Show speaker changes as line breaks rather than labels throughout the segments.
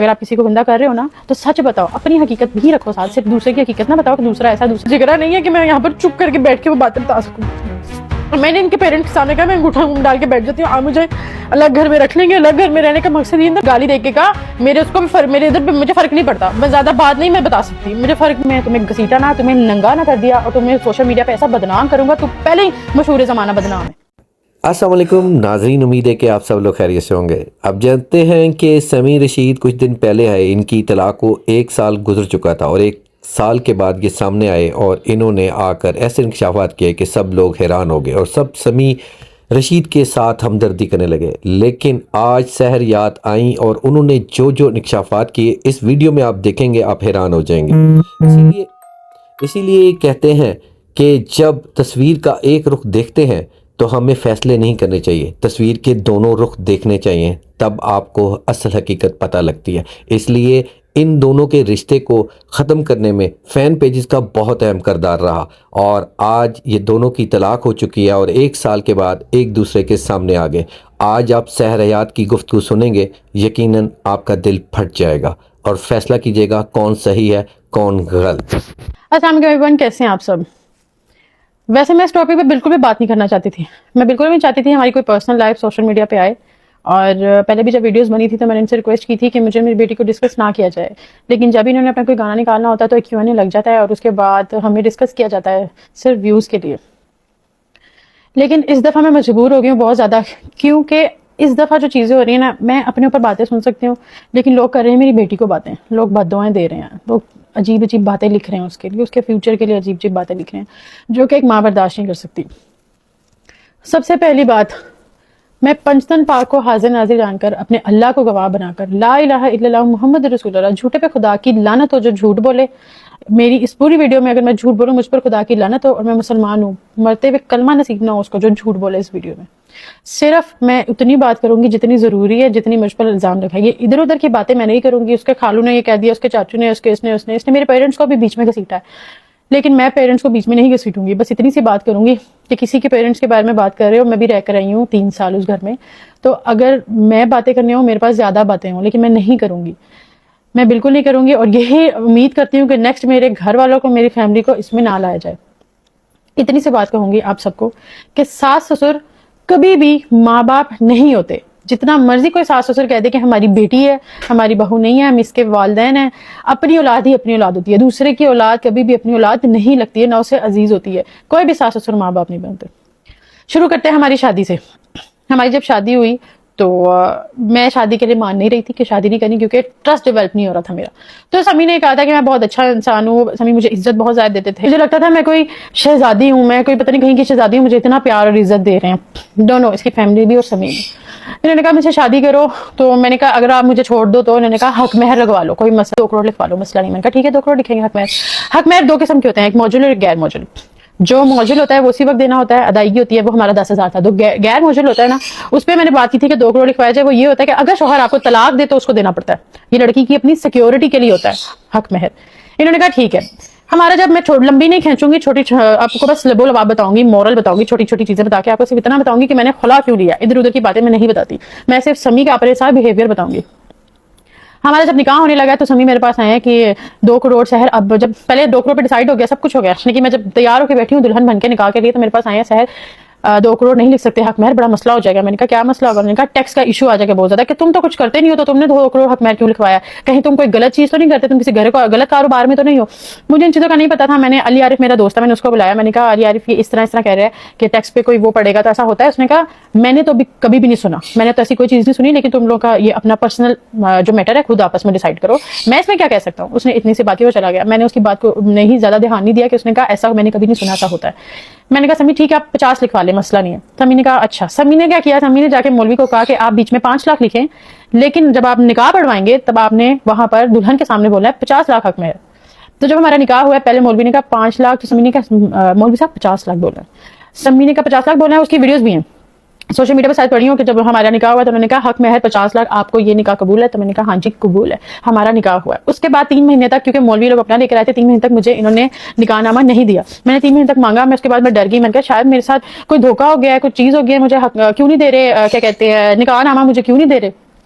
اگر آپ کسی کو گندا کر رہے ہو نا تو سچ بتاؤ, اپنی حقیقت بھی رکھو ساتھ, صرف دوسرے کی حقیقت نہ بتاؤ کہ دوسرا ایسا دوسرا. جگرا نہیں ہے کہ میں یہاں پر چپ کر کے بیٹھ کے وہ باتیں بتا سکوں. میں نے ان کے پیرنٹس کے سامنے کہا میں انگوٹھا ڈال کے بیٹھ جاتی ہوں, آپ مجھے الگ گھر میں رکھ لیں گے. الگ گھر میں رہنے کا مقصد یہ گالی دے کے کہا میرے اس کو بھی میرے ادھر پہ مجھے فرق نہیں پڑتا, میں زیادہ بات نہیں میں بتا سکتی, مجھے فرق میں تمہیں گھسیٹا نہ, تمہیں ننگا نہ کر دیا اور تمہیں سوشل میڈیا پہ ایسا بدنام کروں گا تو پہلے ہی مشہور زمانہ بدنام ہے.
السلام علیکم ناظرین, امید ہے کہ آپ سب لوگ خیریت سے ہوں گے. اب جانتے ہیں کہ سمیع رشید کچھ دن پہلے آئے, ان کی طلاق کو 1 سال گزر چکا تھا اور 1 سال کے بعد یہ سامنے آئے اور انہوں نے آ کر ایسے انکشافات کیے کہ سب لوگ حیران ہو گئے اور سب سمیع رشید کے ساتھ ہمدردی کرنے لگے. لیکن آج سحریات آئیں اور انہوں نے جو انکشافات کیے اس ویڈیو میں آپ دیکھیں گے, آپ حیران ہو جائیں گے. اسی لیے کہتے ہیں کہ جب تصویر کا ایک رخ دیکھتے ہیں تو ہمیں فیصلے نہیں کرنے چاہیے, تصویر کے دونوں رخ دیکھنے چاہیے, تب آپ کو اصل حقیقت پتہ لگتی ہے. اس لیے ان دونوں کے رشتے کو ختم کرنے میں فین پیجز کا بہت اہم کردار رہا اور آج یہ دونوں کی طلاق ہو چکی ہے اور 1 سال کے بعد ایک دوسرے کے سامنے آ گئے. آج آپ سحریات کی گفتگو سنیں گے, یقیناً آپ کا دل پھٹ جائے گا اور فیصلہ کیجیے گا کون صحیح ہے کون غلط.
السلام علیکم ایوری ون, کیسے ہیں آپ سب؟ ویسے میں اس ٹاپک پہ بالکل بھی بات نہیں کرنا چاہتی تھی. میں بالکل بھی چاہتی تھی ہماری کوئی پرسنل لائف سوشل میڈیا پہ آئے, اور پہلے بھی جب ویڈیوز بنی تھی تو میں نے ان سے ریکویسٹ کی تھی کہ مجھے میری بیٹی کو ڈسکس نہ کیا جائے. لیکن جب انہوں نے اپنا کوئی گانا نکالنا ہوتا ہے تو ایک Q&A لگ جاتا ہے اور اس کے بعد ہمیں ڈسکس کیا جاتا ہے صرف ویوز کے لیے. لیکن اس دفعہ میں مجبور ہو گئی ہوں بہت زیادہ, کیونکہ اس دفعہ جو چیزیں ہو رہی ہیں نا, میں اپنے اوپر باتیں سن سکتی ہوں لیکن لوگ کر رہے ہیں میری بیٹی کو باتیں, لوگ بددعائیں دے رہے ہیں, لوگ عجیب عجیب باتیں لکھ رہے ہیں اس کے لیے, اس کے فیوچر کے لیے عجیب عجیب باتیں لکھ رہے ہیں جو کہ ایک ماں برداشت نہیں کر سکتی. سب سے پہلی بات, میں پنجتن پاک کو حاضر ناظر جان کر اپنے اللہ کو گواہ بنا کر لا الہ الا اللہ محمد رسول اللہ, جھوٹے پہ خدا کی لعنت ہو جو جھوٹ بولے. میری اس پوری ویڈیو میں اگر میں جھوٹ بولوں مجھ پر خدا کی لعنت ہو, اور میں مسلمان ہوں, مرتے ہوئے کلمہ نصیب نہ ہو اس کو جو جھوٹ بولے اس ویڈیو میں. صرف میں اتنی بات کروں گی جتنی ضروری ہے, جتنی مجھ پر الزام لگا. یہ ادھر ادھر کی باتیں میں نہیں کروں گی. اس کے خالو نے یہ کہہ دیا, اس کے چاچو نے, اس نے میرے پیرنٹس کو بھی بیچ میں گھسیٹا ہے, لیکن میں پیرنٹس کو بیچ میں نہیں گھسیٹوں گی. بس اتنی سی بات کروں گی کہ کسی کے پیرنٹس کے بارے میں بات کر رہے ہو, میں بھی رہ کر رہی ہوں 3 سال اس گھر میں, تو اگر میں باتیں کرنی ہوں میرے پاس زیادہ باتیں ہوں, لیکن میں نہیں کروں گی, میں بالکل نہیں کروں گی. اور یہی امید کرتی ہوں کہ نیکسٹ میرے گھر والوں کو, میری فیملی کو اس میں نہ لایا جائے. اتنی سی بات کہوں گی آپ سب کو کہ ساس سسر کبھی بھی ماں باپ نہیں ہوتے. جتنا مرضی کوئی ساس سسر کہہ دے کہ ہماری بیٹی ہے, ہماری بہو نہیں ہے, ہم اس کے والدین ہیں, اپنی اولاد ہی اپنی اولاد ہوتی ہے. دوسرے کی اولاد کبھی بھی اپنی اولاد نہیں لگتی ہے, نہ اسے عزیز ہوتی ہے. کوئی بھی ساس سسر ماں باپ نہیں بنتے. شروع کرتے ہیں ہماری شادی سے. ہماری جب شادی ہوئی تو میں شادی کے لیے مان نہیں رہی تھی کہ شادی نہیں کرنی, کیونکہ ٹرسٹ ڈیولپ نہیں ہو رہا تھا میرا. تو سمی نے کہا تھا کہ میں بہت اچھا انسان ہوں, سمی مجھے عزت بہت زیادہ دیتے تھے, مجھے لگتا تھا میں کوئی شہزادی ہوں, میں کوئی پتہ نہیں کہیں کی شہزادی ہوں, مجھے اتنا پیار اور عزت دے رہے ہیں دونوں, اس کی فیملی بھی اور سمی بھی. انہوں نے کہا مجھے شادی کرو, تو میں نے کہا اگر آپ مجھے چھوڑ دو, تو انہوں نے کہا حق مہر لگوا لو, کوئی مسئلہ 2 کروڑ لکھوا لو, مسئلہ نہیں. میں نے کہا ٹھیک ہے 2 کروڑ لکھیں گے حق مہر. حق مہر 2 قسم کے ہوتے ہیں, ایک موجل اور ایک غیر موجل. جو موجل ہوتا ہے وہ اسی وقت دینا ہوتا ہے, ادائیگی ہوتی ہے, وہ ہمارا 10,000 تھا. تو غیر موجل ہوتا ہے نا, اس پہ میں نے بات کی تھی کہ 2 کروڑ لکھوایا جائے. وہ یہ ہوتا ہے کہ اگر شوہر آپ کو طلاق دے تو اس کو دینا پڑتا ہے, یہ لڑکی کی اپنی سیکیورٹی کے لیے ہوتا ہے حق مہر. انہوں نے کہا ٹھیک ہے. ہمارا جب میں لمبی نہیں کھینچوں گی, چھوٹی آپ کو بس لبو لباب بتاؤں گی, مورل بتاؤں گی, چھوٹی چھوٹی چیزیں بتا کے آپ کو صرف اتنا بتاؤں گی کہ میں نے خلا کیوں لیا. ادھر ادھر کی باتیں میں نہیں بتاتی, میں صرف سمی کا اپنے ساتھ بیہیویئر بتاؤں گی. ہمارا جب نکاح ہونے لگا تو سمی میرے پاس آئے کہ 2 کروڑ سحر, اب جب پہلے 2 کروڑ پہ ڈیسائیڈ ہو گیا, سب کچھ ہو گیا, لیکن میں جب تیار ہو کے بیٹھی ہوں دلہن بن کے نکاح کے لیے, تو میرے پاس آئے سحر 2 کروڑ نہیں لکھ سکتے حق مہر, بڑا مسئلہ ہو جائے گا. میں نے کہا کیا مسئلہ ہوگا؟ میں نے کہا ٹیکس کا ایشو آ جائے گا بہت زیادہ, کہ تم تو کچھ کرتے نہیں ہو, تو تم نے 2 کروڑ حق مہر کیوں لکھوایا؟ کہیں تم کوئی غلط چیز تو نہیں کرتے, تم کسی گھر کو غلط کاروبار میں تو نہیں ہو؟ مجھے ان چیزوں کا نہیں پتا تھا. میں نے علی عارف میرا دوست ہے, میں نے اس کو بلایا, میں نے کہا علی عارف یہ اس طرح کہہ رہا ہے کہ ٹیکس پہ کوئی وہ پڑے گا, تو ایسا ہوتا ہے؟ اس نے کہا میں نے تو کبھی بھی نہیں سنا, میں نے تو ایسی کوئی چیز نہیں سنی, لیکن تم لوگ کا یہ اپنا پرسنل جو میٹر ہے خود آپس میں ڈیسائیڈ کرو, میں اس میں کیا کہہ سکتا ہوں. اس نے اتنی سی بات کی, وہ چلا گیا. میں نے اس کی بات کو نہیں زیادہ دھیان نہیں دیا کہ اس نے کہا ایسا میں نے کبھی نہیں سنا, ایسا ہوتا ہے. میں نے کہا سمی ٹھیک ہے آپ 50 لکھوا لیں, مسئلہ نہیں ہے. سمی نے کہا اچھا. سمی نے کیا کیا, سمی نے جا کے مولوی کو کہا کہ آپ بیچ میں 5 لاکھ لکھیں, لیکن جب آپ نکاح پڑھوائیں گے تب آپ نے وہاں پر دلہن کے سامنے بولنا ہے 50 لاکھ حق مہر. تو جب ہمارا نکاح ہوا ہے, پہلے مولوی نے کہا 5 لاکھ, تو سمی نے کہا مولوی صاحب 50 لاکھ بولا. سمی نے کہا 50 لاکھ بولنا ہے, اس کی ویڈیوز بھی ہیں سوشل میڈیا پہ شاید پڑھی ہوں کہ جب ہمارا نکاح ہوا تو انہوں نے کہا حق مہر 50 لاکھ, آپ کو یہ نکاح قبول ہے؟ تو میں نے کہا ہاں جی قبول ہے. ہمارا نکاح ہوا ہے. اس کے بعد 3 مہینے تک, کیونکہ مولوی لوگ اپنا لے کر آئے تھے, 3 مہینے تک مجھے انہوں نے نکاح نامہ نہیں دیا. میں نے 3 مہینے تک مانگا, میں اس کے بعد میں ڈر گئی. میں نے کہا شاید میرے ساتھ کوئی دھوکا ہو گیا ہے, کوئی چیز ہو گئی ہے, مجھے کیوں نہیں دے رہے, کیا کہتے ہیں, نکاح نامہ مجھے کیوں نہیں دے رہے.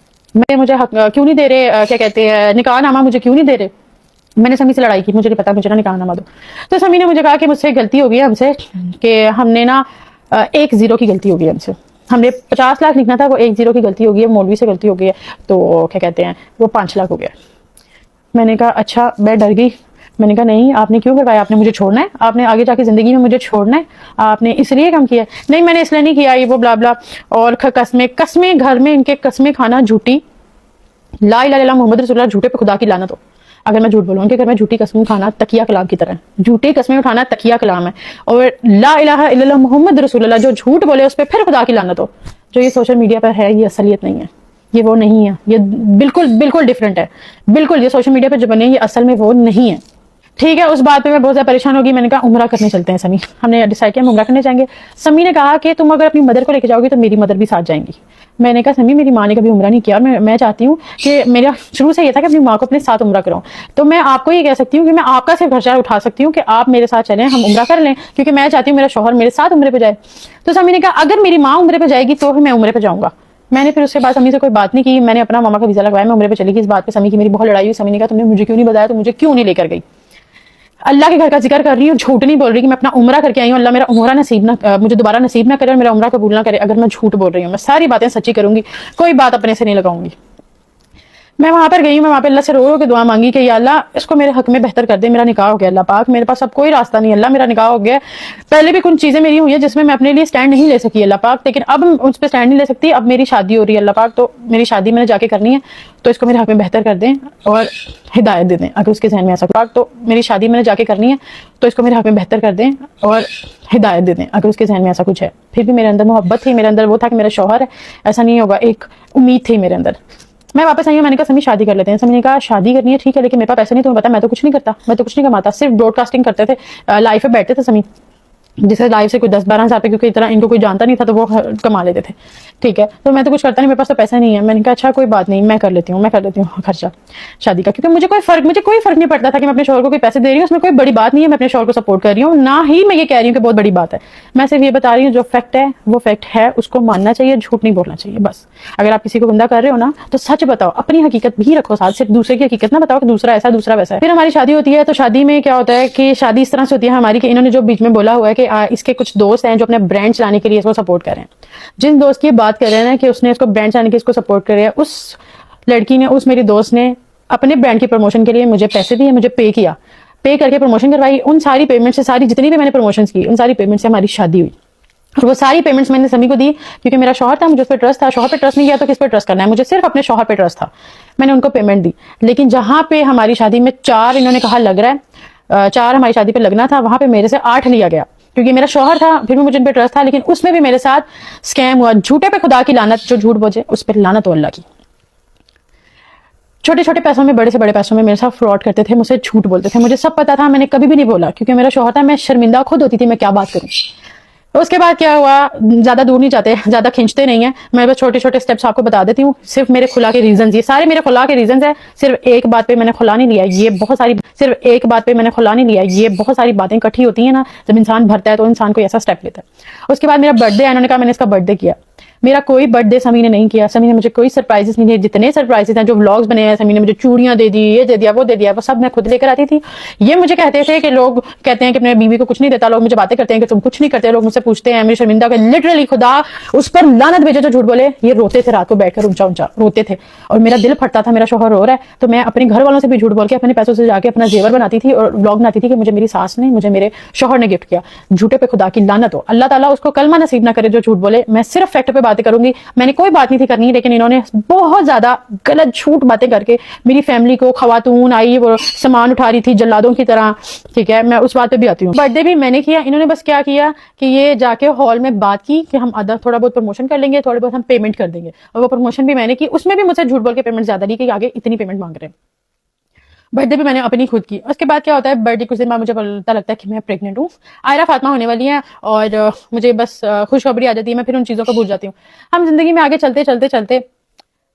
میں مجھے کیوں نہیں دے رہے کیا کہتے ہیں نکاح نامہ مجھے کیوں نہیں دے رہے. میں نے سمی سے لڑائی کی, مجھے نہیں پتا, مجھے نا نکاح نامہ دو. تو سمی نے مجھے کہا کہ مجھ سے غلطی ہو گئی ہم سے, کہ ہم نے نا 1 0 کی غلطی ہو گئی ہم سے, ہم نے 50 لاکھ لکھنا تھا, وہ 1 0 کی غلطی ہو گئی ہے, مولوی سے غلطی ہو گئی ہے, تو کیا کہتے ہیں وہ 5 لاکھ ہو گیا. میں نے کہا اچھا, میں ڈر گئی. میں نے کہا نہیں, آپ نے کیوں کروایا, آپ نے مجھے چھوڑنا ہے, آپ نے آگے جا کے زندگی میں مجھے چھوڑنا ہے, آپ نے اس لیے کام کیا ہے. نہیں میں نے اس لیے نہیں کیا, یہ وہ بلا بلا. اور قسمیں گھر میں ان کے قسمیں کھانا جھوٹی, لا الہ الا اللہ محمد رسول اللہ, جھوٹے پہ خدا کی لعنت ہو اگر میں جھوٹ بولوں. ان کے گھر میں جھوٹی قسم کھانا تکیہ کلام کی طرح, جھوٹی قسمیں اٹھانا تکیہ کلام ہے. اور لا الہ الا اللہ محمد رسول اللہ, جو جھوٹ بولے اس پہ پھر خدا کی لعنت ہو. جو یہ سوشل میڈیا پر ہے یہ اصلیت نہیں ہے, یہ وہ نہیں ہے, یہ بالکل ڈفرینٹ ہے. بالکل یہ سوشل میڈیا پہ جو بنے یہ اصل میں وہ نہیں ہے. ٹھیک ہے, اس بات پہ میں بہت زیادہ پریشان ہوگی. میں نے کہا عمرہ کرنے چلتے ہیں سمی, ہم نے ڈیسائڈ کیا ہم عمرہ کرنے جائیں گے. سمی نے کہا کہ تم اگر اپنی مدر کو لے کے جاؤ گی تو میری مدر بھی ساتھ جائیں گی. میں نے کہا سمی میری ماں نے کبھی عمرہ نہیں کیا, اور میں چاہتی ہوں کہ میرا شروع سے یہ تھا کہ اپنی ماں کو اپنے ساتھ عمرہ کراؤں. تو میں آپ کو یہ کہہ سکتی ہوں کہ میں آپ کا صرف خرچہ اٹھا سکتی ہوں کہ آپ میرے ساتھ چلیں, ہم عمرہ کر لیں, کیونکہ میں چاہتی ہوں میرا شوہر میرے ساتھ عمرے پہ جائے. تو سمی نے کہا اگر میری ماں عمرے پہ جائے گی تو میں عمرے پہ جاؤں گا. میں نے پھر اس کے بعد سمی سے کوئی بات نہیں کی, میں نے اپنا ماما کا ویزا لگوایا, میں عمرے پہ چلی گئی. اس بات پہ سمی کی میری بہت لڑائی ہوئی. سمی نے کہا تم نے مجھے کیوں نہیں بتایا, تو مجھے کیوں نہیں لے کر گئی. اللہ کے گھر کا ذکر کر رہی ہوں, جھوٹ نہیں بول رہی کہ میں اپنا عمرہ کر کے آئی ہوں. اللہ میرا عمرہ مجھے دوبارہ نصیب نہ کرے اور میرا عمرہ قبول نہ کرے اگر میں جھوٹ بول رہی ہوں. میں ساری باتیں سچی کروں گی, کوئی بات اپنے سے نہیں لگاؤں گی. میں وہاں پر گئی ہوں, میں وہاں پہ اللہ سے رو کے دعا مانگی کہ یا اللہ اس کو میرے حق میں بہتر کر دے. میرا نکاح ہو گیا اللہ پاک, میرے پاس اب کوئی راستہ نہیں. اللہ میرا نکاح ہو گیا. پہلے بھی کچھ چیزیں میری ہوئی ہیں جس میں اپنے لیے اسٹینڈ نہیں لے سکی اللہ پاک, لیکن اب اس پہ اسٹینڈ نہیں لے سکتی. اب میری شادی ہو رہی ہے اللہ پاک, تو میری شادی میں نے جا کے کرنی ہے, تو اس کو میرے حق میں بہتر کر دیں اور ہدایت دے دیں. اگر اس کے ذہن میں ایسا پاک, تو میری شادی میں نے جا کے کرنی ہے, تو اس کو میرے حق میں بہتر کر دیں اور ہدایت دے دیں. اگر اس کے ذہن میں ایسا کچھ ہے, پھر بھی میرے اندر محبت تھی, میرے اندر وہ تھا کہ میرا شوہر ہے, ایسا نہیں ہوگا, ایک امید تھی میرے اندر. میں واپس آئی ہوں, میں نے کہا سمی شادی کر لیتے ہیں. سمی نے کہا شادی کرنی ہے ٹھیک ہے, لیکن میرے پاس پیسے نہیں. تمہیں پتا میں تو کچھ نہیں کرتا, میں تو کچھ نہیں کماتا, صرف براڈ کاسٹنگ کرتے تھے, لائف پہ بیٹھتے تھے سمی, جسے لائف سے کوئی 10-12 ہزار پہ, کیونکہ اتنا ان کو کوئی جانتا نہیں تھا تو وہ کما لیتے تھے. ٹھیک ہے, تو میں تو کچھ کرتا نہیں, میرے پاس تو پیسہ نہیں ہے. میں نے کہا اچھا کوئی بات نہیں, میں کر لیتی ہوں خرچہ شادی کا, کیونکہ مجھے کوئی فرق نہیں پڑتا تھا کہ میں اپنے شوہر کو کوئی پیسے دے رہی ہوں, اس میں کوئی بڑی بات نہیں ہے. میں اپنے شوہر کو سپورٹ کر رہی ہوں, نہ ہی میں یہ کہہ رہی ہوں کہ بہت بڑی بات ہے. میں صرف یہ بتا رہی ہوں جو فیکٹ ہے وہ فیکٹ ہے, اس کو ماننا چاہیے, جھوٹ نہیں بولنا چاہیے بس. اگر آپ کسی کو گندا کر رہے ہو نا تو سچ بتاؤ, اپنی حقیقت بھی رکھو ساتھ, صرف دوسرے کی حقیقت نہ بتاؤ کہ دوسرا ایسا دوسرا ویسا ہے. پھر ہماری شادی ہوتی ہے, تو شادی میں کیا ہوتا ہے کہ شادی اس طرح سے ہوتی ہے ہماری کہ انہوں نے جو بیچ میں بولا ہوا ہے کہ اس کے کچھ دوست ہیں جو اپنے برانڈ چلانے کے لیے اس کو سپورٹ کر رہے ہیں. جن دوست کی بات کر رہے ہیں کہ اس نے اس کو برانڈ چلانے کے اس کو سپورٹ کر رہا ہے, اس لڑکی نے, اس میری دوست نے اپنے برانڈ کی پروموشن کے لیے مجھے پیسے دیے, مجھے پے کیا, پے کر کے پروموشن کروائی. ان ساری پیمنٹ سے, ساری جتنی بھی میں نے پروموشنز کی, ان ساری پیمنٹ سے ہماری شادی ہوئی. اور وہ ساری پیمنٹس میں نے سمی کو دی, کیونکہ میرا شوہر تھا, مجھے اس پہ ٹرسٹ تھا. شوہر پہ ٹرسٹ نہیں کیا تو کس پہ ٹرسٹ کرنا ہے, مجھے صرف اپنے شوہر پہ ٹرسٹ تھا. میں نے ان کو پیمنٹ دی. لیکن جہاں پہ ہماری شادی میں 4 انہوں نے کہا لگ رہا ہے, 4 ہماری شادی پہ لگنا تھا, وہاں پہ میرے سے 8 لیا گیا, کیونکہ میرا شوہر تھا, پھر بھی مجھے ان پہ ٹرسٹ تھا. لیکن اس میں بھی میرے ساتھ اسکیم ہوا, جھوٹے پہ خدا کی لعنت, جو جھوٹ بولے اس پہ لعنت ہو اللہ کی. چھوٹے چھوٹے پیسوں میں, بڑے سے بڑے پیسوں میں میرے ساتھ فراڈ کرتے تھے, مجھ سے جھوٹ بولتے تھے. مجھے سب پتا تھا, میں نے کبھی بھی نہیں بولا کیونکہ میرا شوہر تھا. میں شرمندہ خود ہوتی تھی, میں کیا بات کروں. اس کے بعد کیا ہوا, زیادہ دور نہیں جاتے, زیادہ کھینچتے نہیں ہیں, میں بس چھوٹے چھوٹے سٹیپس آپ کو بتا دیتی ہوں. صرف میرے خلا کے ریزنز, یہ سارے میرے خلا کے ریزنز ہیں. صرف ایک بات پہ میں نے خلا نہیں لیا, یہ بہت ساری باتیں اکٹھی ہوتی ہیں نا, جب انسان بھرتا ہے تو انسان کو ایسا سٹیپ لیتا ہے. اس کے بعد میرا برتھ ڈے ہے, انہوں نے کہا میں نے اس کا برتھ ڈے کیا. میرا کوئی برتھ ڈے سمی نے نہیں کیا. سمی نے مجھے کوئی سرپرائزز نہیں دیے. جتنے سرپرائزز ہیں جو ولاگز بنے ہیں, سمی نے مجھے چوڑیاں دے دی, یہ دے دیا, وہ دے دیا, وہ سب میں خود لے کر آتی تھی. یہ مجھے کہتے تھے کہ لوگ کہتے ہیں کہ اپنے بیوی کو کچھ نہیں دیتا, لوگ مجھے باتیں کرتے ہیں کہ تم کچھ نہیں کرتے, لوگ مجھ سے پوچھتے ہیں, میری شرمندہ کہ لٹرلی خدا اس پر لعنت بھیجے جو جھوٹ بولے. یہ روتے تھے رات کو بیٹھ کر, اونچا روتے تھے, اور میرا دل پھٹتا تھا, میرا شوہر رو رہا ہے, تو میں اپنے گھر والوں سے بھی جھوٹ بول کے اپنے پیسوں سے جا کے اپنا زیور بناتی تھی اور ولاگ بناتی تھی کہ مجھے میری ساس نے, مجھے میرے شوہر نے گفٹ کیا. جھوٹے پہ خدا کی لعنت ہو, اللہ تعالیٰ اس کو کلمہ نصیب نہ کرے جو جھوٹ بولے. میں صرف فیکٹ پہ باتیں کروں گی, میں نے کوئی بات نہیں تھی کرنی, لیکن انہوں نے بہت زیادہ غلط جھوٹ باتیں کر کے میری فیملی کو, خواتون آئی وہ سامان اٹھا رہی تھی جلادوں کی طرح. ٹھیک ہے, میں اس بات پہ بھی آتی ہوں. برتھ ڈے بھی میں نے کیا, انہوں نے بس کیا کیا کہ یہ جا کے ہال میں بات کی کہ ہم آدھا تھوڑا بہت پروموشن کر لیں گے, تھوڑے بہت ہم پیمنٹ کر دیں گے, اور وہ پروموشن بھی میں نے کی. اس میں بھی مجھ سے جھوٹ بول کے پیمنٹ زیادہ دی کہ آگے اتنی پیمنٹ مانگ رہے ہیں. برتھ ڈے بھی میں نے اپنی خود کی. اس کے بعد کیا ہوتا ہے, برتھ ڈے کچھ دن بعد مجھے پتا لگتا ہے کہ میں پریگننٹ ہوں, آئرہ فاطمہ ہونے والی ہیں, اور مجھے بس خوشخبری آ جاتی ہے. میں پھر ان چیزوں کو بھول جاتی ہوں. ہم زندگی میں آگے چلتے چلتے چلتے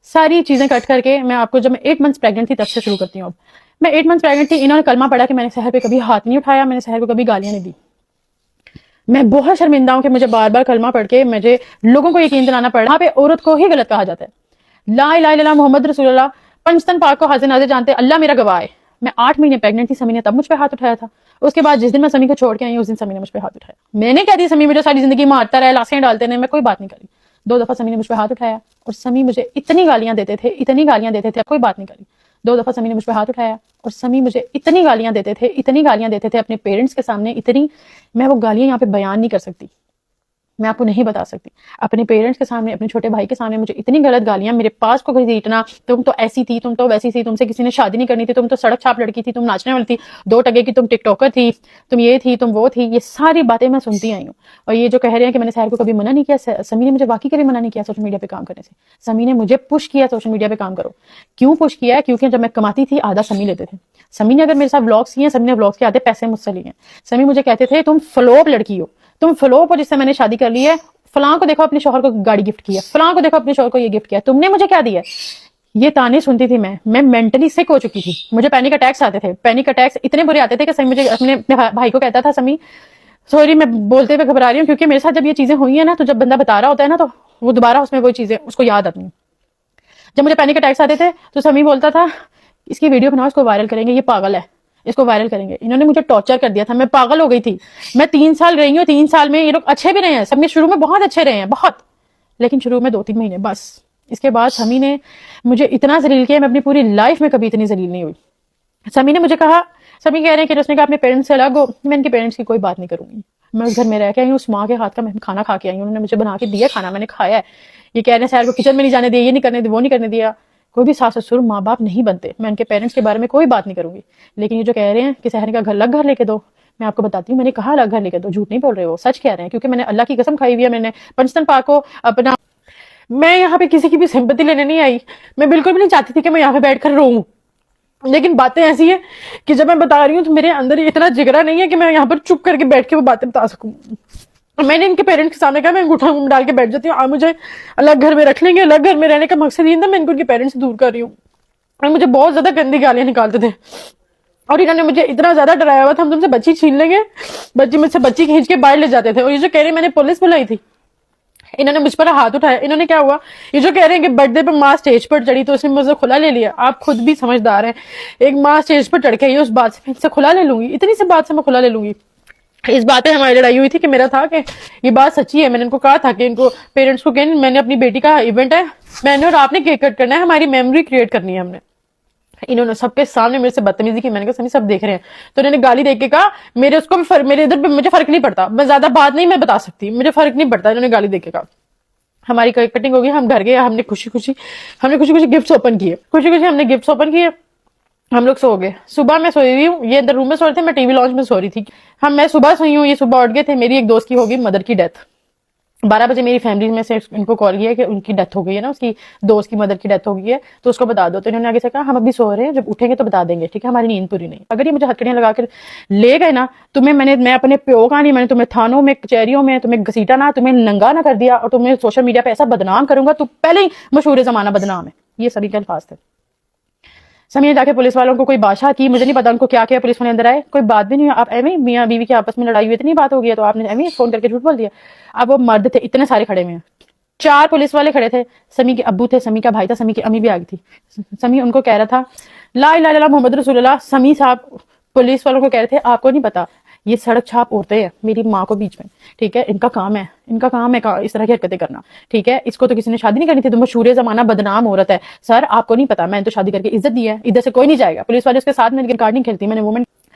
ساری چیزیں کٹ کر کے, میں آپ کو جب میں 8 months پریگننٹ تھی تب سے شروع کرتی ہوں. اب میں 8 months پریگننٹ تھی, انہوں نے کلمہ پڑھا کہ میں نے سحر پہ کبھی ہاتھ نہیں اٹھایا, میں نے سحر کو کبھی گالیاں نہیں دی. میں بہت شرمندہ ہوں کہ مجھے بار بار کلمہ پڑھ کے مجھے لوگوں کو یقین دلانا پڑا. وہاں پہ عورت کو ہی غلط کہا جاتا ہے, لا الہ الا اللہ محمد رسول اللہ، پنجتن پاک کو حاضر ناظر جانتے، اللہ میرا گواہ ہے، میں 8 مہینے پریگننٹ تھی، سمی نے تب مجھ پہ ہاتھ اٹھایا تھا. اس کے بعد جس دن میں سمی کو چھوڑ کے آئی اس دن سمی نے مجھ پہ ہاتھ اٹھایا. میں نے کہہ دی سمی مجھے ساری زندگی مارتا رہا، لاشیں ڈالتے رہے، میں کوئی بات نہیں کری. 2 دفعہ سمی نے مجھ پہ ہاتھ اٹھایا اور سمی مجھے اتنی گالیاں دیتے تھے، اتنی گالیاں دیتے تھے، کوئی بات نہیں کری. 2 دفعہ سمی نے مجھ پہ ہاتھ اٹھایا اور سمی مجھے اتنی گالیاں دیتے تھے، اتنی گالیاں دیتے تھے اپنے پیرنٹس کے سامنے، اتنی، میں وہ گالیاں یہاں پہ بیان نہیں کر سکتی، میں آپ کو نہیں بتا سکتی. اپنے پیرنٹس کے سامنے، اپنے چھوٹے بھائی کے سامنے مجھے اتنی غلط گالیاں، میرے پاس کو گھسیٹنا، تم تو ایسی تھی، تم تو ویسی تھی، تم سے کسی نے شادی نہیں کرنی تھی، تم تو سڑک چھاپ لڑکی تھی، تم ناچنے والی تھی، 2 ٹکے کی تم ٹک ٹاکر تھی، تم یہ تھی، تم وہ تھی. یہ ساری باتیں میں سنتی آئی ہوں. اور یہ جو کہہ رہے ہیں کہ میں نے سحر کو کبھی منع نہیں کیا، سمی نے مجھے واقعی کبھی منع نہیں کیا سوشل میڈیا پہ کام کرنے سے. سمی نے مجھے پش کیا سوشل میڈیا پہ کام کرو. کیوں پش کیا ہے؟ کیونکہ جب میں کماتی تھی آدھا سمی لیتے تھے. سمی نے اگر میرے ساتھ ولاگس کیے ہیں، سمی نے ولاگس کے آدھے پیسے مجھ سے لیے ہیں. سمی مجھے کہتے تھے تم فلوپ لڑکی ہو، تم فلوپ ہو جس سے میں نے شادی کر لی ہے، فلاں کو دیکھو اپنے شوہر کو گاڑی گفٹ کیا، فلاں کو دیکھو اپنے شوہر کو یہ گفٹ کیا، تم نے مجھے کیا دیا. یہ تانے سنتی تھی میں مینٹلی سک ہو چکی تھی. مجھے پینک اٹیکس آتے تھے، پینک اٹیکس اتنے برے آتے تھے کہ سمی مجھے اپنے بھائی کو کہتا تھا سمی سوری میں بولتے ہوئے گھبرا رہی ہوں، کیونکہ میرے ساتھ جب یہ چیزیں ہوئی ہیں نا تو جب بندہ بتا رہا ہوتا ہے نا تو وہ دوبارہ اس میں وہ چیزیں اس کو یاد آتی ہیں. جب مجھے پینک اٹیکس آتے تھے تو سمی بولتا تھا اس کی ویڈیو بناؤ، اس کو وائرل کریں گے، یہ پاگل ہے، اس کو وائرل کریں گے. انہوں نے مجھے ٹارچر کر دیا تھا، میں پاگل ہو گئی تھی. میں 3 سال رہی ہوں، 3 سال میں یہ لوگ اچھے بھی رہے ہیں، سب میں شروع میں بہت اچھے رہے ہیں، بہت، لیکن شروع میں 2-3 مہینے بس. اس کے بعد سمی نے مجھے اتنا ذلیل کیا، میں اپنی پوری لائف میں کبھی اتنی ذلیل نہیں ہوئی. سمی نے مجھے کہا، سمی کہہ رہے ہیں کہ اس نے کہا اپنے پیرنٹس سے الگ ہو. میں ان کے پیرنٹس کی کوئی بات نہیں کروں گی. میں اس گھر میں رہ کے آئی ہوں، اس ماں کے ہاتھ کا میں کھانا کھا کے آئی ہوں، انہوں نے مجھے بنا کے دیا کھانا، میں نے کھایا ہے. یہ کہہ رہے ہیں سیر کو کچن میں نہیں جانے دیا، یہ نہیں کرنے دیا، وہ نہیں کرنے دیا. کوئی بھی ساس سسر ماں باپ نہیں بنتے. میں ان کے پیرنٹس کے بارے میں کوئی بات نہیں کروں گی. لیکن یہ جو کہہ رہے ہیں کہ سحر کا الگ گھر لے کے دو، میں آپ کو بتاتی ہوں میں نے کہا الگ گھر لے کے دو، جھوٹ نہیں بول رہے ہو، سچ کہہ رہے ہیں، کیونکہ میں نے اللہ کی قسم کھائی ہوئی ہے. میں نے پنجتن پاک کو اپنا، میں یہاں پہ کسی کی بھی سمپتی لینے نہیں آئی. میں بالکل بھی نہیں چاہتی تھی کہ میں یہاں پہ بیٹھ کر روؤں، لیکن باتیں ایسی ہیں کہ جب میں بتا رہی ہوں تو میرے اندر اتنا جگرا نہیں ہے کہ میں یہاں پر چپ کر کے بیٹھ کے وہ باتیں بتا سکوں. میں نے ان کے پیرنٹس کے سامنے کہا میں انگوٹھا ڈال کے بیٹھ جاتی ہوں، آپ مجھے الگ گھر میں رکھ لیں گے. الگ گھر میں رہنے کا مقصد یہ تھا، میں ان کے پیرنٹس سے دور کر رہی ہوں. اور مجھے بہت زیادہ گندی گالیاں نکالتے تھے اور انہوں نے مجھے اتنا زیادہ ڈرایا ہوا تھا ہم تم سے بچی چھین لیں گے، بچی مجھ سے بچی کھینچ کے باہر لے جاتے تھے. اور یہ جو کہہ رہے ہیں میں نے پولیس بلائی تھی، انہوں نے مجھ پر ہاتھ اٹھایا. انہوں نے کیا ہوا، یہ جو کہہ رہے ہیں کہ برتھ ڈے پہ ماں اسٹیج پر چڑھی تو اس نے مجھے کھلا لے لیا. آپ خود بھی سمجھدار ہیں، ایک ماں اسٹیج پر چڑھ کے اس بات سے میں ان سے کھلا لے لوں گی، اتنی سی بات سے میں کھلا لے لوں گی. اس بات پہ ہماری لڑائی ہوئی تھی کہ میرا تھا کہ یہ بات سچی ہے. میں نے ان کو کہا تھا کہ ان کو پیرنٹس کو کہ میں نے اپنی بیٹی کا ایونٹ ہے، میں نے اور آپ نے کیک کٹ کرنا ہے، ہماری میموری کریٹ کرنی ہے ہم نے. انہوں نے سب کے سامنے میرے سے بدتمیزی کی. میں نے کہا سب دیکھ رہے ہیں. تو انہوں نے گالی دے کے کہا میرے اس کو میرے ادھر مجھے فرق نہیں پڑتا، میں زیادہ بات نہیں میں بتا سکتی، مجھے فرق نہیں پڑتا. انہوں نے گالی دے کے کہا. ہماری کٹنگ ہوگی، ہم گھر گئے، ہم نے خوشی خوشی گفٹس اوپن کیے، ہم نے گفٹس اوپن کیے، ہم لوگ سو گئے. صبح میں سوئی ہوئی ہوں، یہ اندر روم میں سو رہے تھے، میں ٹی وی لانچ میں سو رہی تھی. میں صبح سوئی ہوں، یہ صبح اٹھ گئے تھے. میری ایک دوست کی ہوگی مدر کی ڈیتھ. 12 بجے میری فیملی میں سے ان کو کال کیا کہ ان کی ڈیتھ ہو گئی ہے نا، اس کی دوست کی مدر کی ڈیتھ ہو گئی ہے تو اس کو بتا دو. تو انہوں نے آگے سے کہا ہم ابھی سو رہے ہیں، جب اٹھیں گے تو بتا دیں گے، ٹھیک ہے، ہماری نیند پوری نہیں. اگر یہ مجھے ہتھکڑیاں لگا کر لے گئے نا، میں اپنے پیو کا نہیں، میں نے تمہیں تھانوں میں کچہریوں میں تمہیں گھسیٹا نہ، تمہیں ننگا نہ کر دیا اور تمہیں سوشل میڈیا پہ ایسا بدنام کروں گا تو پہلے ہی مشہور زمانہ بدنام ہے. یہ سبھی کے الفاظ تھے. سمی نے جا کے پولیس والوں کو کوئی بادشاہ کی، مجھے نہیں پتا ان کو کیا کیا. پولیس والے اندر آئے، کوئی بات بھی نہیں ہوئی. آپ ایویں میاں بیوی کے آپس میں لڑائی ہوئی، اتنی بات ہو گئی ہے تو آپ نے ایویں فون کر کے جھوٹ بول دیا. اب وہ مرد تھے اتنے سارے کھڑے ہوئے ہیں، 4 پولیس والے کھڑے تھے. سمی کے ابو تھے، سمی کا بھائی تھا، سمی کی امی بھی آ گئی تھی. سمی ان کو کہہ رہا تھا لا الہ الا اللہ محمد رسول اللہ. سمی صاحب پولیس والوں کو کہہ رہے تھے آپ کو نہیں پتا یہ سڑک چھاپ عورتیں ہیں میری ماں کو بیچ میں، ٹھیک ہے، ان کا کام ہے اس طرح کی حرکتیں کرنا، ٹھیک ہے. اس کو تو کسی نے شادی نہیں کرنی تھی، تو مشہور زمانہ بدنام عورت ہے. سر آپ کو نہیں پتا، میں نے تو شادی کر کے عزت دی ہے، ادھر سے کوئی نہیں جائے گا. پولیس والے اس کے ساتھ میں لیکن کارڈ نہیں کھیلتی. میں نے وومن،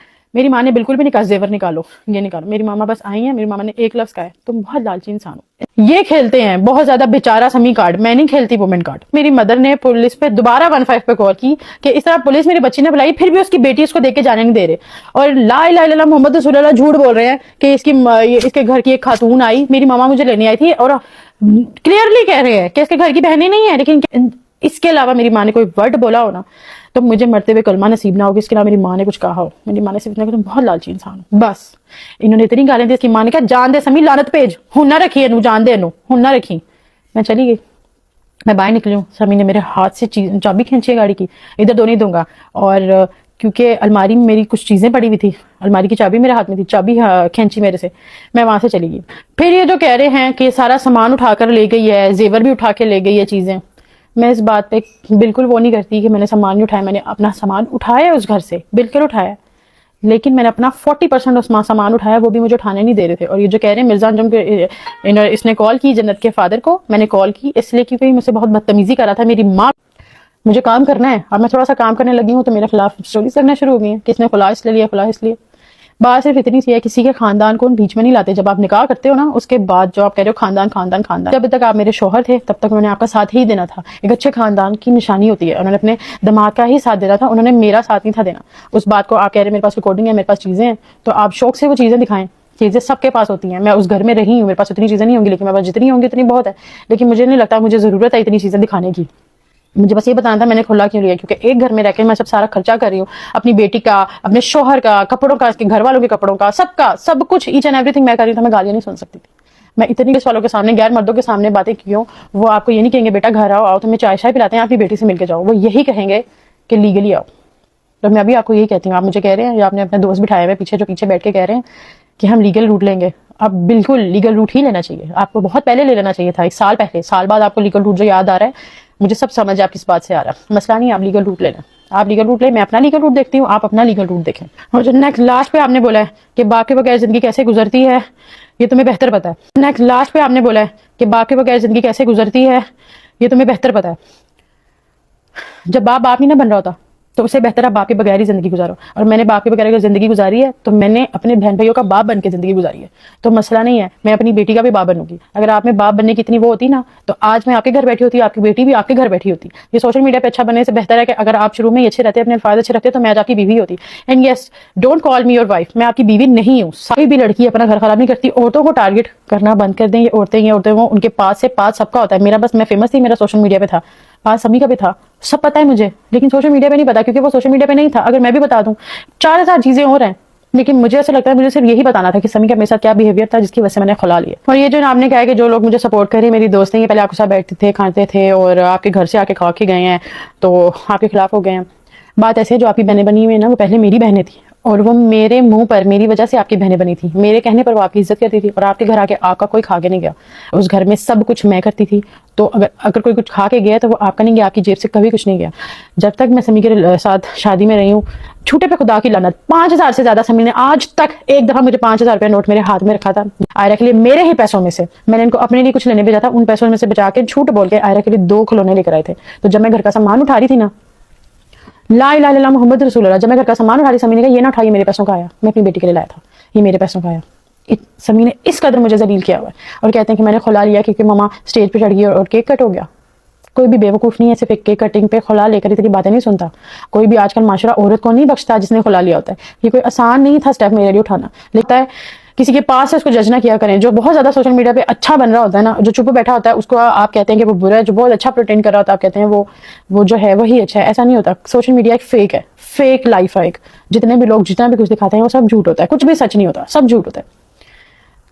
میری ماں نے بالکل بھی نہیں کہا زیور نکالو، یہ نکالو. میری ماما بس آئی ہیں، میری ماما نے ایک لفظ کہا ہے تم بہت لالچی انسان ہو. یہ کھیلتے ہیں بہت زیادہ بیچارہ سمی کارڈ، میں نہیں کھیلتی وومن کارڈ. میری مدر نے پولیس پہ دوبارہ 15 پہ کال کی کہ اس طرح پولیس میری بچی نے بلائی، پھر بھی اس کی بیٹی اس کو دیکھ کے جانے نہیں دے رہے. اور لا الہ الا اللہ محمد رسول اللہ جھوٹ بول رہے ہیں کہ اس کے گھر کی ایک خاتون آئی، میری ماما مجھے لینے آئی تھی اور کلیئرلی کہہ رہے ہیں کہ اس کے گھر کی بہنیں نہیں ہیں. لیکن اس کے علاوہ میری ماں نے کوئی ورڈ بولا ہو نا تو مجھے مرتے ہوئے کلمہ نصیب نہ ہوگی. اس کے علاوہ میری ماں نے کچھ کہا ہو، میری ماں نے صرف اتنا کہ تم بہت لالچی انسان ہو، بس. انہوں نے اتنی گالیں دی. اس کی ماں نے کہا جان دے سمی، لعنت بھیج، ہن نہ رکھی انو، جان دے انو، ہن نہ رکھی. میں چلی گئی، میں باہر نکلی ہوں. سمی نے میرے ہاتھ سے چابی کھینچی ہے گاڑی کی، ادھر دو نہیں دوں گا. اور کیونکہ الماری میں میری کچھ چیزیں پڑی ہوئی تھی، الماری کی چابی میرے ہاتھ میں تھی، چابی کھینچی میرے سے، میں وہاں سے چلی گئی. پھر یہ جو کہہ رہے ہیں کہ سارا سامان اٹھا کر لے گئی ہے، زیور بھی اٹھا کے لے گئی ہے چیزیں. میں اس بات پہ بالکل وہ نہیں کرتی کہ میں نے سامان نہیں اٹھایا. میں نے اپنا سامان اٹھایا اس گھر سے, بالکل اٹھایا, لیکن میں نے اپنا 40% اس سامان اٹھایا, وہ بھی مجھے اٹھانے نہیں دے رہے تھے. اور یہ جو کہہ رہے ہیں مرزا انجم کے, اس نے کال کی جنت کے فادر کو, میں نے کال کی اس لیے کیونکہ مجھ سے بہت بدتمیزی کر رہا تھا. میری ماں, مجھے کام کرنا ہے, اب میں تھوڑا سا کام کرنے لگی ہوں تو میرے خلاف اسٹوریز کرنا شروع ہو گئی ہیں کہ اس نے خلا اس لیے, خلا اس لیے. بات صرف اتنی سی ہے, کسی کے خاندان کو بیچ میں نہیں لاتے. جب آپ نکاح کرتے ہو نا, اس کے بعد جو آپ کہہ رہے ہو خاندان خاندان خاندان, جب تک آپ میرے شوہر تھے تب تک انہوں نے آپ کا ساتھ ہی دینا تھا. ایک اچھے خاندان کی نشانی ہوتی ہے, انہوں نے اپنے دماغ کا ہی ساتھ دینا تھا, انہوں نے میرا ساتھ نہیں تھا دینا. اس بات کو آپ کہہ رہے ہیں میرے پاس ریکارڈنگ ہے, میرے پاس چیزیں ہیں, تو آپ شوق سے وہ چیزیں دکھائیں. چیزیں سب کے پاس ہوتی ہیں, میں اس گھر میں رہی ہوں, میرے پاس اتنی چیزیں نہیں ہوں گی, لیکن میرے پاس جتنی ہوں گی اتنی بہت ہے. لیکن مجھے نہیں لگتا مجھے ضرورت ہے اتنی چیزیں دکھانے کی. مجھے بس یہ بتانا تھا میں نے کھلا کیوں لیا, کیونکہ ایک گھر میں رہ کے میں سب سارا خرچہ کر رہی ہوں, اپنی بیٹی کا, اپنے شوہر کا, کپڑوں کا, اس کے گھر والوں کے کپڑوں کا, سب کچھ ایچ اینڈ ایوری تھنگ میں کر رہی ہوں. تو میں گالیاں نہیں سن سکتی تھی. میں اتنی کس والوں کے سامنے, غیر مردوں کے سامنے باتیں کیوں, وہ آپ کو یہ نہیں کہیں گے بیٹا گھر آؤ تو میں چائے شائے پلاتے ہیں, آپ کی بیٹی سے مل کے جاؤ. وہ یہی کہیں گے کہ لیگلی آؤ. تو میں ابھی آپ کو یہی کہتی ہوں, آپ مجھے کہہ رہے ہیں, یا آپ نے اپنے دوست بٹھائے ہوئے پیچھے, جو پیچھے بیٹھ کے کہہ رہے ہیں کہ ہم لیگل روٹ لیں گے. اب بالکل لیگل روٹ ہی لینا چاہیے, آپ کو بہت پہلے لے لینا چاہیے تھا, 1 سال پہلے. سال بعد آپ کو لیگل روٹ جو یاد آ رہا ہے, مجھے سب سمجھ آپ کس بات سے آ رہا ہے. مسئلہ نہیں, آپ لیگل روٹ لے لیں, آپ لیگل روٹ لیں, میں اپنا لیگل روٹ دیکھتی ہوں, آپ اپنا لیگل روٹ دیکھیں. اور جو نیکسٹ لاسٹ پہ آپ نے بولا ہے کہ باپ کے بغیر زندگی کیسے گزرتی ہے, یہ تمہیں بہتر پتا ہے. نیکسٹ لاسٹ پہ آپ نے بولا ہے کہ باپ کے بغیر زندگی کیسے گزرتی ہے, یہ تمہیں بہتر پتا ہے. جب باپ ہی نہ بن رہا ہوتا تو اسے بہتر ہے باپ کے بغیر ہی زندگی گزارو. اور میں نے باپ کے بغیر اگر زندگی گزاری ہے تو میں نے اپنے بہن بھائیوں کا باپ بن کے زندگی گزاری ہے. تو مسئلہ نہیں ہے, میں اپنی بیٹی کا بھی باپ بنوں گی. اگر آپ میں باپ بننے کی اتنی وہ ہوتی نا, تو آج میں آپ کے گھر بیٹھی ہوتی, آپ کی بیٹی بھی آپ کے گھر بیٹھی ہوتی. یہ سوشل میڈیا پہ اچھا بننے سے بہتر ہے کہ اگر آپ شروع میں ہی اچھے رہتے, اپنے الفاظ اچھے رکھتے, تو میں آج آپ کی بیوی ہوتی. And yes, don't call me your wife, میں آپ کی بیوی نہیں ہوں. کوئی بھی لڑکی اپنا گھر خراب نہیں کرتی. عورتوں کو ٹارگٹ کرنا بند کر دیں. یہ عورتیں وہ ان کے پاس سے پاس سب کا ہوتا ہے. میرا بس, میں فیمس تھی, میرا سوشل میڈیا پہ تھا, پاس سمی کا بھی تھا, سب پتا ہے مجھے, لیکن سوشل میڈیا پہ نہیں پتا, کیونکہ وہ سوشل میڈیا پہ نہیں تھا. اگر میں بھی بتا دوں 4000 چیزیں اور ہیں, لیکن مجھے ایسا لگتا ہے مجھے صرف یہی بتانا تھا کہ سمی کا میرے ساتھ کیا بیہیویئر تھا جس کی وجہ سے میں نے کھلا لیا. اور یہ جو آپ نے کہا ہے کہ جو لوگ مجھے سپورٹ کر رہے ہیں, میری دوست ہیں, یہ پہلے آپ کے ساتھ بیٹھتے تھے, کھاتے تھے, اور آپ کے گھر سے آ کے کھا کے گئے ہیں, تو آپ کے خلاف ہو گئے ہیں. بات ایسے ہے, جو آپ کی بہنیں بنی ہوئی ہیں نا, وہ پہلے میری بہنیں تھیں, اور وہ میرے منہ پر, میری وجہ سے آپ کی بہنیں بنی تھی. میرے کہنے پر وہ آپ کی عزت کرتی تھی, اور آپ کے گھر آ کے آپ کا کوئی کھا کے نہیں گیا. اس گھر میں سب کچھ میں کرتی تھی. تو اگر کوئی کچھ کھا کے گیا تو وہ آپ کا نہیں گیا, آپ کی جیب سے کبھی کچھ نہیں گیا. جب تک میں سمی کے ساتھ شادی میں رہی ہوں, چھوٹے پہ خدا کی لعنت, 5000 سے زیادہ سمی نے آج تک ایک دفعہ مجھے 5000 روپے نوٹ میرے ہاتھ میں رکھا تھا. آئرہ کے لیے میرے ہی پیسوں میں سے, میں نے ان کو اپنے لیے کچھ لینے بھیجا تھا, ان پیسوں میں سے بچا کے جھوٹ بول کے آئرہ کے لیے 2 کھلونے لے کر آئے تھے. تو جب میں گھر کا سامان اٹھا رہی تھی نا, لا الہ الا اللہ محمد رسول اللہ, جب میں گھر کا سامان اٹھا رہی, سمی نے کہا یہ نہ اٹھائیے, میرے پیسوں کا آیا, میں اپنی بیٹی کے لیے لایا تھا, یہ میرے پیسوں کا آیا. سمی نے اس قدر مجھے ذلیل کیا ہوا ہے. اور کہتے ہیں کہ میں نے کھلا لیا کیونکہ ماما اسٹیج پہ چڑھ گئی اور کیک کٹ ہو گیا. کوئی بھی بیوقوف نہیں ہے صرف ایک کیک کٹنگ پہ کھلا لے کر اتنی باتیں نہیں سنتا. کوئی بھی آج کل معاشرہ عورت کو نہیں بخشتا جس نے کھلا لیا ہوتا ہے. یہ کوئی آسان نہیں تھا اسٹیپ میرے لیے اٹھانا. لگتا ہے کسی کے پاس ہے اس کو جج نہ کیا کریں. جو بہت زیادہ سوشل میڈیا پہ اچھا بن رہا ہوتا ہے نا, جو چپ بیٹھا ہوتا ہے, اس کو آپ کہتے ہیں کہ وہ برا ہے. جو بہت اچھا پریٹینڈ کر رہا ہوتا ہے, آپ کہتے ہیں وہ جو ہے وہی اچھا ہے. ایسا نہیں ہوتا. سوشل میڈیا ایک فیک ہے, فیک لائف ہے ایک. جتنے بھی لوگ جتنا بھی کچھ دکھاتے ہیں وہ سب جھوٹ ہوتا ہے, کچھ بھی سچ نہیں ہوتا, سب جھوٹ ہوتا ہے.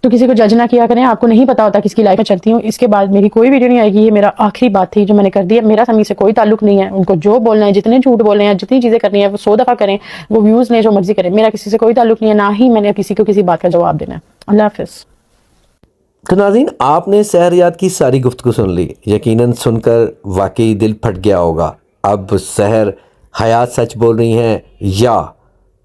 تو کسی کو جج نہ کیا کریں. آپ کو نہیں پتا ہوتا کس کی لائف میں چلتی ہوں. اس کے بعد میری کوئی ویڈیو نہیں آئے گی. یہ میرا آخری بات تھی جو میں نے کر دی ہے. میرا سمی سے کوئی تعلق نہیں ہے. ان کو جو بولنا ہے, جتنے جھوٹ بولنے ہیں, جتنی چیزیں کرنی ہے وہ 100 دفعہ کریں, وہ ویوز لیں, جو مرضی کریں. میرا کسی سے کوئی تعلق نہیں ہے, نہ ہی میں نے کسی کو کسی بات کا جواب دینا ہے. اللہ حافظ.
تو ناظرین, آپ نے سحریات کی ساری گفتگو سن لی. یقیناً سن کر واقعی دل پھٹ گیا ہوگا. اب سحر حیات سچ بول رہی ہیں یا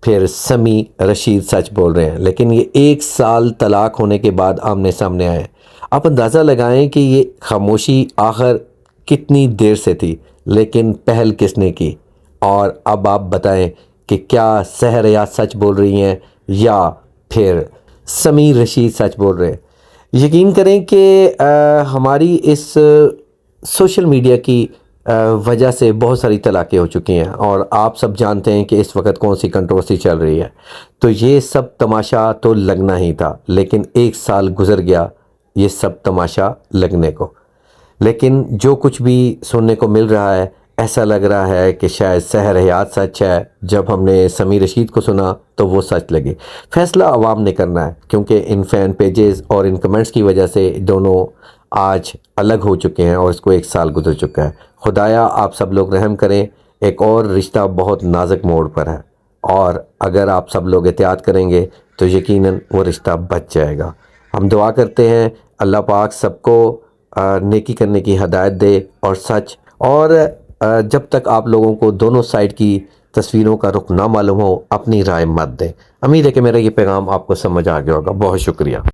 پھر سمی رشید سچ بول رہے ہیں, لیکن یہ 1 سال طلاق ہونے کے بعد آمنے سامنے آئے. آپ اندازہ لگائیں کہ یہ خاموشی آخر کتنی دیر سے تھی, لیکن پہل کس نے کی. اور اب آپ بتائیں کہ کیا سحر حیات سچ بول رہی ہیں یا پھر سمی رشید سچ بول رہے ہیں. یقین کریں کہ ہماری اس سوشل میڈیا کی وجہ سے بہت ساری طلاقیں ہو چکی ہیں, اور آپ سب جانتے ہیں کہ اس وقت کون سی کنٹروورسی چل رہی ہے. تو یہ سب تماشا تو لگنا ہی تھا, لیکن 1 سال گزر گیا یہ سب تماشا لگنے کو. لیکن جو کچھ بھی سننے کو مل رہا ہے, ایسا لگ رہا ہے کہ شاید سحر حیات سچ ہے. جب ہم نے سمی رشید کو سنا تو وہ سچ لگی. فیصلہ عوام نے کرنا ہے, کیونکہ ان فین پیجز اور ان کمنٹس کی وجہ سے دونوں آج الگ ہو چکے ہیں, اور اس کو 1 سال گزر چکا ہے. خدایا آپ سب لوگ رحم کریں. ایک اور رشتہ بہت نازک موڑ پر ہے, اور اگر آپ سب لوگ احتیاط کریں گے تو یقیناً وہ رشتہ بچ جائے گا. ہم دعا کرتے ہیں اللہ پاک سب کو نیکی کرنے کی ہدایت دے, اور سچ اور جب تک آپ لوگوں کو دونوں سائڈ کی تصویروں کا رخ نہ معلوم ہو اپنی رائے مت دیں۔ امید ہے کہ میرا یہ پیغام آپ کو سمجھ آ گیا ہوگا۔ بہت شکریہ۔